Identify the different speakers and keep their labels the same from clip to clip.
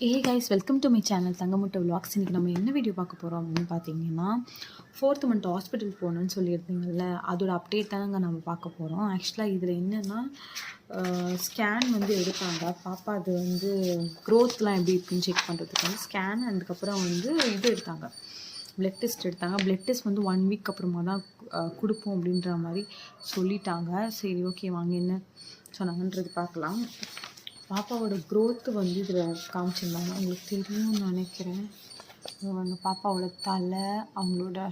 Speaker 1: Guys, welcome to my channel Thangamuttai vlogs. இன்றைக்கி நம்ம என்ன வீடியோ பார்க்க போகிறோம் அப்படின்னு பார்த்தீங்கன்னா, 4th மந்த் ஹாஸ்பிட்டல் போகணுன்னு சொல்லியிருந்தீங்கல்ல, அதோட அப்டேட் தானங்க நம்ம பார்க்க போகிறோம். ஆக்சுவலாக இதில் என்னென்னா, ஸ்கேன் வந்து எடுத்தாங்க. பாப்பா அது வந்து க்ரோத்லாம் எப்படி இருக்குன்னு செக் பண்ணுறதுக்கு வந்து ஸ்கேன், அதுக்கப்புறம் வந்து இது எடுத்தாங்க, ப்ளட் டெஸ்ட் எடுத்தாங்க. ப்ளட் டெஸ்ட் வந்து 1 வீக் அப்புறமா தான் கொடுப்போம் அப்படின்ற மாதிரி சொல்லிட்டாங்க. சரி, ஓகே, வாங்க என்ன சொன்னாங்கன்றது பார்க்கலாம். பாப்பாவோட க்ரோத்து வந்து இதில் காமிச்சிருந்தாங்க, உங்களுக்கு தெரியும்னு நினைக்கிறேன். அவங்க பாப்பாவோட தலை, அவங்களோட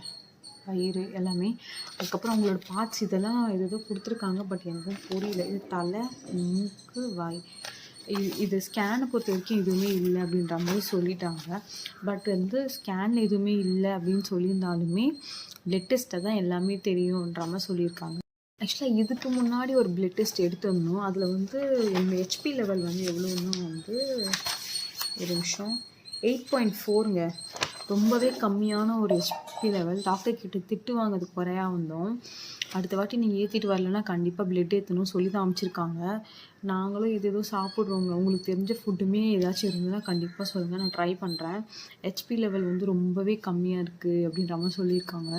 Speaker 1: வயிறு எல்லாமே, அதுக்கப்புறம் அவங்களோட பார்ட்ஸ் இதெல்லாம் ஏதோ கொடுத்துருக்காங்க. பட் எனக்கும் புரியல. இது தலை, மூக்கு, வாய். இது ஸ்கேனை பொறுத்த வரைக்கும் எதுவுமே இல்லை அப்படின்ற மாதிரி சொல்லிட்டாங்க. பட் வந்து ஸ்கேன் எதுவுமே இல்லை அப்படின்னு சொல்லியிருந்தாலுமே ப்ளட் டெஸ்ட்டை தான் எல்லாமே தெரியுன்ற மாதிரி சொல்லியிருக்காங்க. ஆக்சுவலாக இதுக்கு முன்னாடி ஒரு ப்ளட் டெஸ்ட் எடுத்திருந்தோம். அதில் வந்து என்னோடய ஹெச்பி லெவல் வந்து எவ்வளோன்னா வந்து ஒரு நிமிஷம் 8.4ங்க. ரொம்பவே கம்மியான ஒரு ஹெச்பி லெவல். டாக்டர் கிட்ட திட்டு வாங்கிறதுக்கு குறையா வந்தோம். அடுத்த வாட்டி நீங்கள் ஏற்றிட்டு வரலன்னா கண்டிப்பாக ப்ளட் ஏற்றணும் சொல்லி தான் அமைச்சிருக்காங்க. நாங்களும் எது எதோ சாப்பிட்றோங்க. உங்களுக்கு தெரிஞ்ச ஃபுட்டுமே ஏதாச்சும் இருந்ததுன்னா கண்டிப்பாக சொல்லுங்கள், நான் ட்ரை பண்ணுறேன். ஹெச்பி லெவல் வந்து ரொம்பவே கம்மியாக இருக்குது அப்படின்ற மாதிரி சொல்லியிருக்காங்க.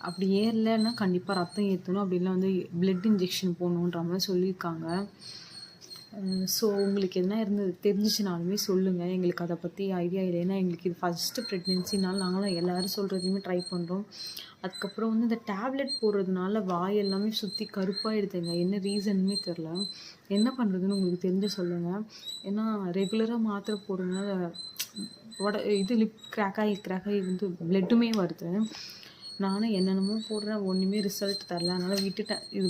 Speaker 1: அப்படி ஏறலைன்னா கண்டிப்பாக ரத்தம் ஏற்றணும், அப்படின்லாம் வந்து ப்ளட் இன்ஜெக்ஷன் போடணுன்ற மாதிரி சொல்லியிருக்காங்க. ஸோ உங்களுக்கு என்ன இருந்தது தெரிஞ்சிச்சுனாலுமே சொல்லுங்கள். எங்களுக்கு அதை பற்றி ஐடியா இல்லை. ஏன்னா எங்களுக்கு இது ஃபஸ்ட்டு ப்ரெக்னென்சினால நாங்களும் எல்லோரும் சொல்கிறதையுமே ட்ரை பண்ணுறோம். அதுக்கப்புறம் வந்து இந்த டேப்லெட் போடுறதுனால வாய் எல்லாமே சுற்றி கருப்பாக எடுத்துங்க. என்ன ரீசனுமே தெரில. என்ன பண்ணுறதுன்னு உங்களுக்கு தெரிஞ்ச சொல்லுங்கள். ஏன்னா ரெகுலராக மாத்திரை போடுறதுனால இது லிப் கிராக்காகி வந்து ப்ளட்டுமே வருது. நானும் என்னென்னமோ போடுறேன், ஒன்றுமே ரிசல்ட் தரல. அதனால் விட்டுட்டேன். இது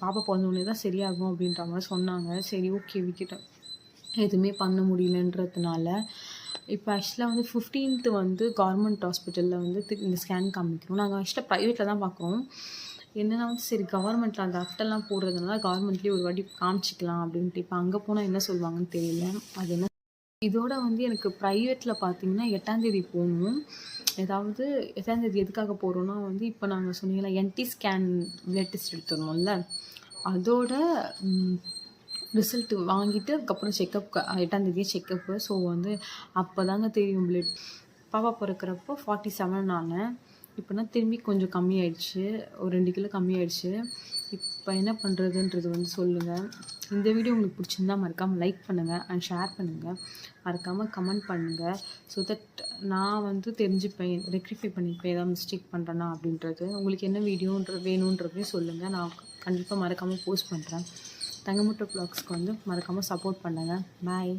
Speaker 1: பாப்பா பிறந்தோடனே தான் சரியாகும் அப்படின்ற மாதிரி சொன்னாங்க. சரி, ஓகே, விட்டுட்டேன். எதுவுமே பண்ண முடியலன்றதுனால இப்போ ஆக்சுவலாக வந்து 15th வந்து கவர்மெண்ட் ஹாஸ்பிட்டலில் வந்து இந்த ஸ்கேன் காமிக்கிறோம். நாங்கள் ஆக்சுவலாக ப்ரைவேட்டில் தான் பார்க்குறோம். என்னென்னா வந்து சரி, கவர்மெண்ட்டில் அந்த அட்டெல்லாம் போடுறதுனால கவர்மெண்ட்லேயே ஒரு வாட்டி காமிச்சிக்கலாம் அப்படின்ட்டு. இப்போ அங்கே போனால் என்ன சொல்லுவாங்கன்னு தெரியல. அது என்ன இதோட வந்து எனக்கு ப்ரைவேட்டில் பார்த்தீங்கன்னா 8ஆம் தேதி போகணும். ஏதாவது 8ஆம் தேதி எதுக்காக போகிறோன்னா வந்து இப்போ நாங்கள் சொன்னீங்கன்னா என்டி ஸ்கேன் ப்ளட் டெஸ்ட் எடுத்துடணும்ல, அதோட ரிசல்ட்டு வாங்கிட்டு அதுக்கப்புறம் செக்கப் 8ஆம் தேதியே செக்கப்பு. ஸோ வந்து அப்போ தாங்க தெரியும் ப்ளட். பாப்பா பிறக்கிறப்போ 47 ஆனேன். இப்போனா திரும்பி கொஞ்சம் கம்மியாயிடுச்சு, ஒரு 2 கிலோ கம்மியாயிடுச்சு. இப்போ என்ன பண்ணுறதுன்றது வந்து சொல்லுங்கள். இந்த வீடியோ உங்களுக்கு பிடிச்சிருந்தா மறக்காமல் லைக் பண்ணுங்கள் அண்ட் ஷேர் பண்ணுங்கள். மறக்காமல் கமெண்ட் பண்ணுங்கள். ஸோ தட் நான் வந்து தெரிஞ்சுப்பேன், ரெக்டிஃபை பண்ணிப்பேன் ஏதாவது மிஸ்டேக் பண்ணுறேன்னா அப்படின்றது. உங்களுக்கு என்ன வேணுன்றதையும் சொல்லுங்கள். நான் கண்டிப்பாக மறக்காமல் போஸ்ட் பண்ணுறேன். தங்கமுட்டை விலாக்ஸ்க்கு வந்து மறக்காமல் சப்போர்ட் பண்ணுங்கள். பாய்.